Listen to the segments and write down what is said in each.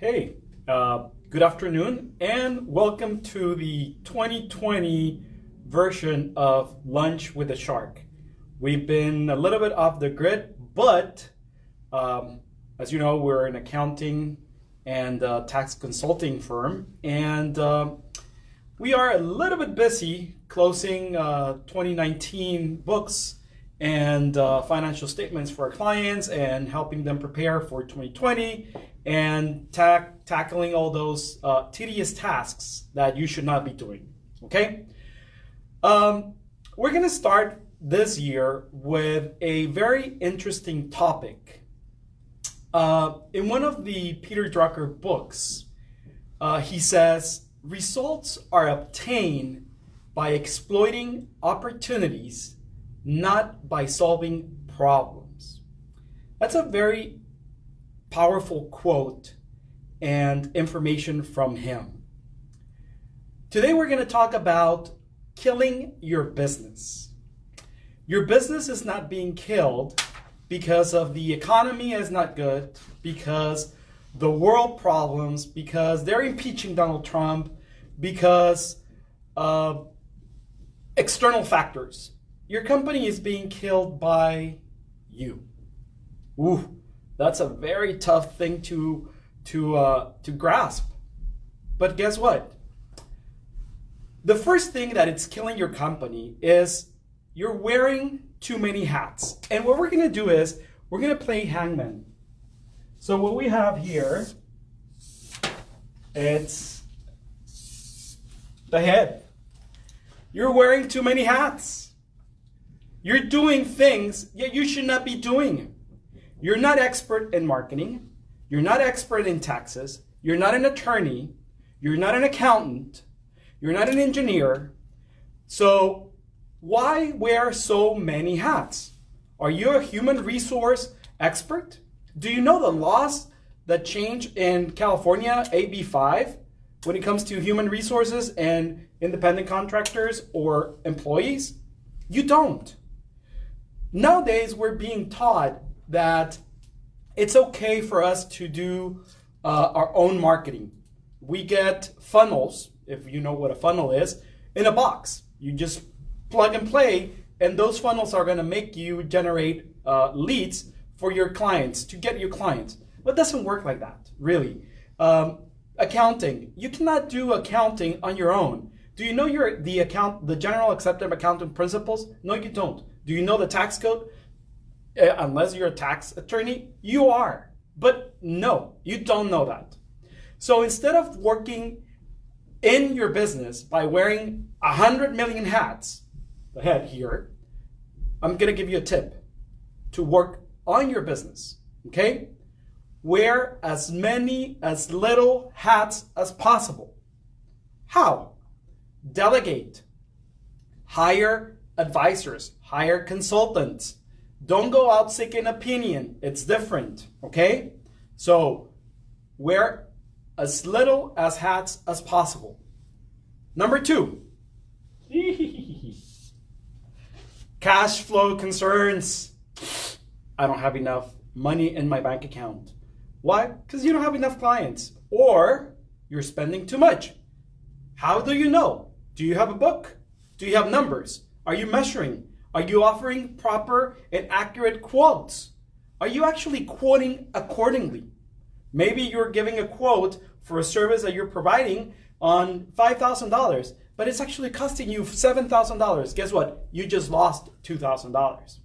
Hey, good afternoon and welcome to the 2020 version of Lunch with the Shark. We've been a little bit off the grid, but as you know, we're an accounting and tax consulting firm, and we are a little bit busy closing 2019 books and financial statements for our clients and helping them prepare for 2020 and tackling all those tedious tasks that you should not be doing, okay? We're gonna start this year with a very interesting topic. In one of the Peter Drucker books, he says, results are obtained by exploiting opportunities, not by solving problems. That's a very powerful quote and information from him. Today we're going to talk about killing your business. Your business is not being killed because of the economy is not good, because the world problems, because they're impeaching Donald Trump, because external factors. Your company is being killed by you. Ooh, that's a very tough thing to grasp. But guess what? The first thing that it's killing your company is you're wearing too many hats. And what we're going to do is we're going to play hangman. So what we have here, it's the head. You're wearing too many hats. You're doing things that you should not be doing. You're not expert in marketing. You're not expert in taxes. You're not an attorney. You're not an accountant. You're not an engineer. So why wear so many hats? Are you a human resource expert? Do you know the laws that change in California, AB 5, when it comes to human resources and independent contractors or employees? You don't. Nowadays, we're being taught that it's okay for us to do our own marketing. We get funnels, if you know what a funnel is, in a box. You just plug and play, and those funnels are going to make you generate leads for your clients, to get your clients. But it doesn't work like that, really. Accounting, you cannot do accounting on your own. Do you know the general accepted accounting principles? No, you don't. Do you know the tax code? Unless you're a tax attorney, you are. But no, you don't know that. So instead of working in your business by wearing 100 million hats, the head here, I'm going to give you a tip to work on your business, okay? Wear as little hats as possible. How? Delegate. Hire advisors. Hire consultants. Don't go out seeking opinion. It's different, okay? So wear as little as hats as possible. Number 2, cash flow concerns. I don't have enough money in my bank account. Why? Because you don't have enough clients, or you're spending too much. How do you know? Do you have a book? Do you have numbers? Are you measuring? Are you offering proper and accurate quotes? Are you actually quoting accordingly? Maybe you're giving a quote for a service that you're providing on $5,000, but it's actually costing you $7,000. Guess what? You just lost $2,000.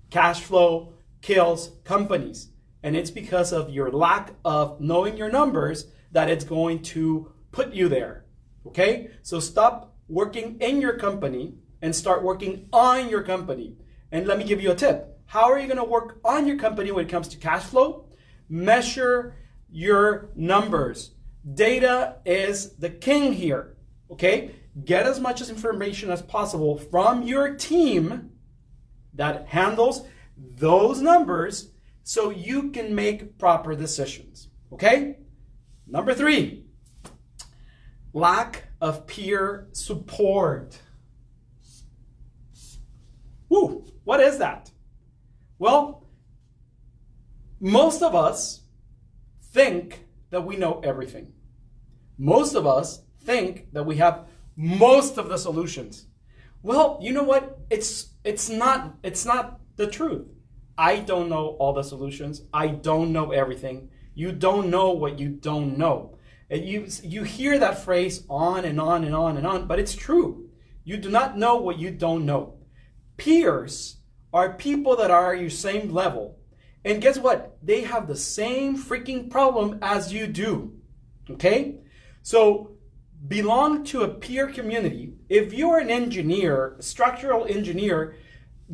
Cash flow kills companies, and it's because of your lack of knowing your numbers that it's going to put you there, okay? So stop working in your company and start working on your company. And let me give you a tip. How are you going to work on your company when it comes to cash flow? Measure your numbers. Data is the king here, okay? Get as much information as possible from your team that handles those numbers so you can make proper decisions, okay? Number 3, lack of peer support. Woo, what is that? Well, most of us think that we know everything. Most of us think that we have most of the solutions. Well, you know what? It's not the truth. I don't know all the solutions. I don't know everything. You don't know what you don't know. And you hear that phrase on and on and on and on, but it's true. You do not know what you don't know. Peers are people that are your same level. And guess what? They have the same freaking problem as you do. Okay? So belong to a peer community. If you're an engineer, structural engineer,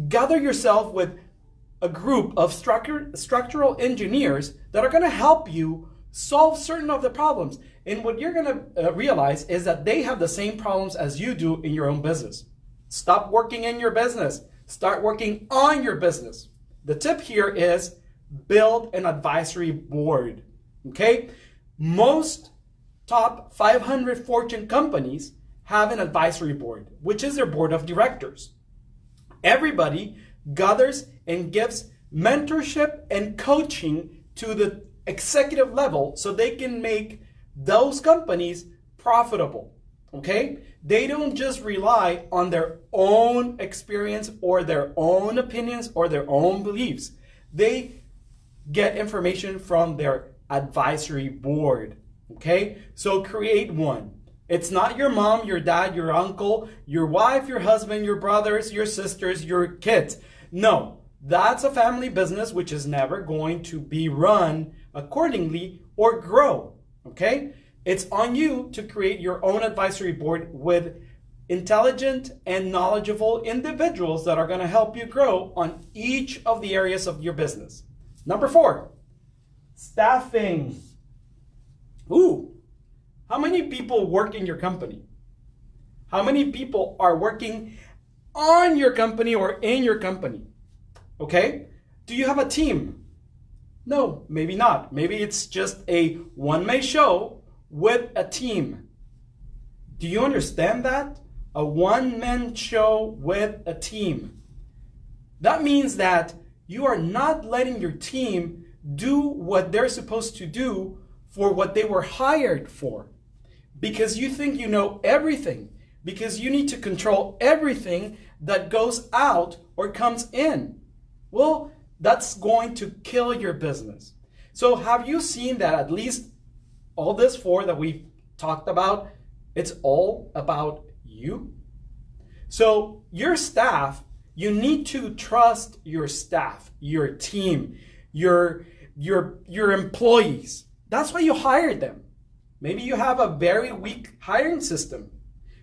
gather yourself with a group of structural engineers that are going to help you solve certain of the problems. And what you're going to realize is that they have the same problems as you do in your own business. Stop working in your business. Start working on your business. The tip here is build an advisory board. Okay? Most top 500 Fortune companies have an advisory board, which is their board of directors. Everybody gathers and gives mentorship and coaching to the executive level so they can make those companies profitable. Okay? They don't just rely on their own experience or their own opinions or their own beliefs. They get information from their advisory board. Okay? So create one. It's not your mom, your dad, your uncle, your wife, your husband, your brothers, your sisters, your kids. No, that's a family business which is never going to be run accordingly or grow. Okay? It's on you to create your own advisory board with intelligent and knowledgeable individuals that are going to help you grow on each of the areas of your business. Number 4, staffing. Ooh, how many people work in your company? How many people are working on your company or in your company? Okay? Do you have a team? No, maybe not. Maybe it's just a one-man show with a team. Do you understand that? A one-man show with a team. That means that you are not letting your team do what they're supposed to do for what they were hired for. Because you think you know everything. Because you need to control everything that goes out or comes in. Well, that's going to kill your business. So have you seen that at least all this 4 that we've talked about, it's all about you? So your staff, you need to trust your staff, your team, your employees. That's why you hired them. Maybe you have a very weak hiring system.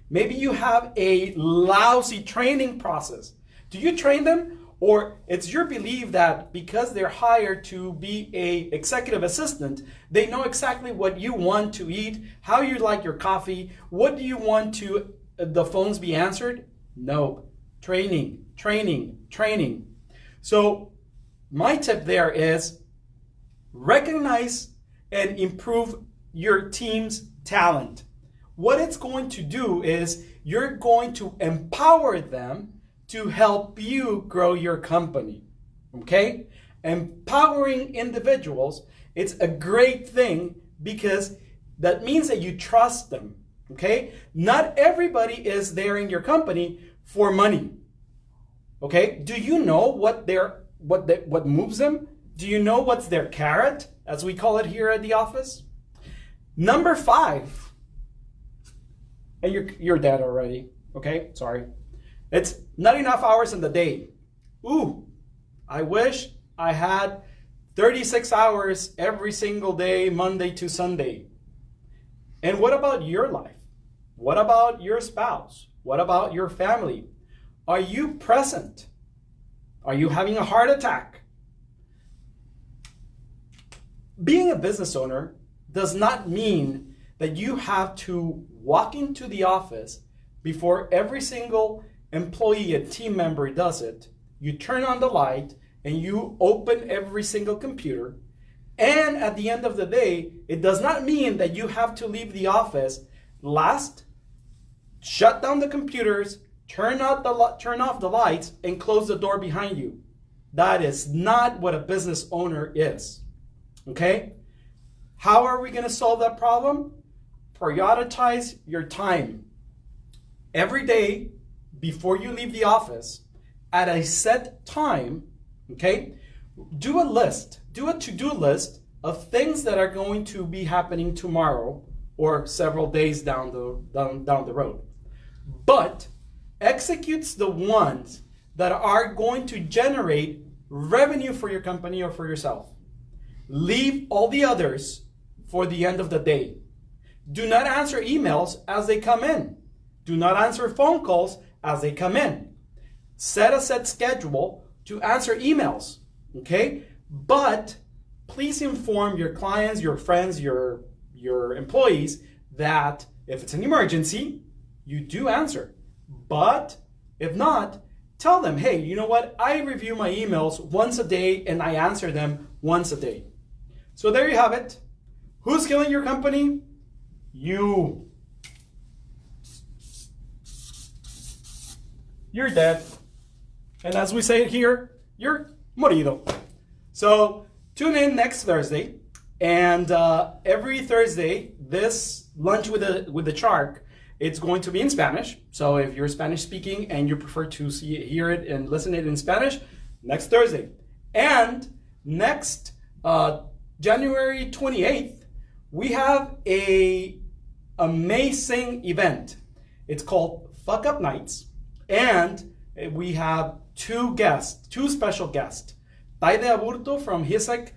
Maybe you have a lousy training process. Do you train them? Or it's your belief that because they're hired to be an executive assistant, they know exactly what you want to eat, how you like your coffee, what do you want to the phones be answered? No. Training, training, training. So my tip there is recognize and improve your team's talent. What it's going to do is you're going to empower them to help you grow your company. Okay? Empowering individuals, it's a great thing because that means that you trust them. Okay? Not everybody is there in your company for money. Okay? Do you know what moves them? Do you know what's their carrot, as we call it here at the office? Number 5, and you're dead already. Okay? Sorry. It's not enough hours in the day. Ooh, I wish I had 36 hours every single day, Monday to Sunday. And what about your life? What about your spouse? What about your family? Are you present? Are you having a heart attack? Being a business owner does not mean that you have to walk into the office before every single employee and team member does it. You turn on the light and you open every single computer. And at the end of the day, it does not mean that you have to leave the office last, shut down the computers, turn off the lights, and close the door behind you. That is not what a business owner is. Okay? How are we going to solve that problem? Prioritize your time. Every day before you leave the office, at a set time, okay, do a list, do a to-do list of things that are going to be happening tomorrow or several days down the road. But executes the ones that are going to generate revenue for your company or for yourself. Leave all the others for the end of the day. Do not answer emails as they come in. Do not answer phone calls as they come in. Set a set schedule to answer emails, okay? But please inform your clients, your friends, your employees that if it's an emergency, you do answer. But if not, tell them, hey, you know what? I review my emails once a day and I answer them once a day. So there you have it. Who's killing your company? You. You're dead. And as we say it here, you're morido. So tune in next Thursday. And every Thursday, this lunch with the Shark, it's going to be in Spanish. So if you're Spanish speaking and you prefer to hear it and listen to it in Spanish, next Thursday. And next January 28th, we have a amazing event. It's called Fuck Up Nights. And we have two special guests. Taide Aburto from HISEC,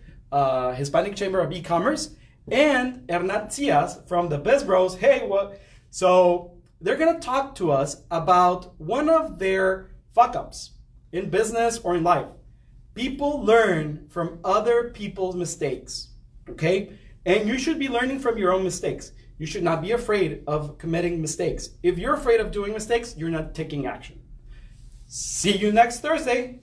Hispanic Chamber of E-Commerce, and Hernán Cias from the Biz Bros. Hey, what? So they're going to talk to us about one of their fuck-ups in business or in life. People learn from other people's mistakes, okay? And you should be learning from your own mistakes. You should not be afraid of committing mistakes. If you're afraid of doing mistakes, you're not taking action. See you next Thursday.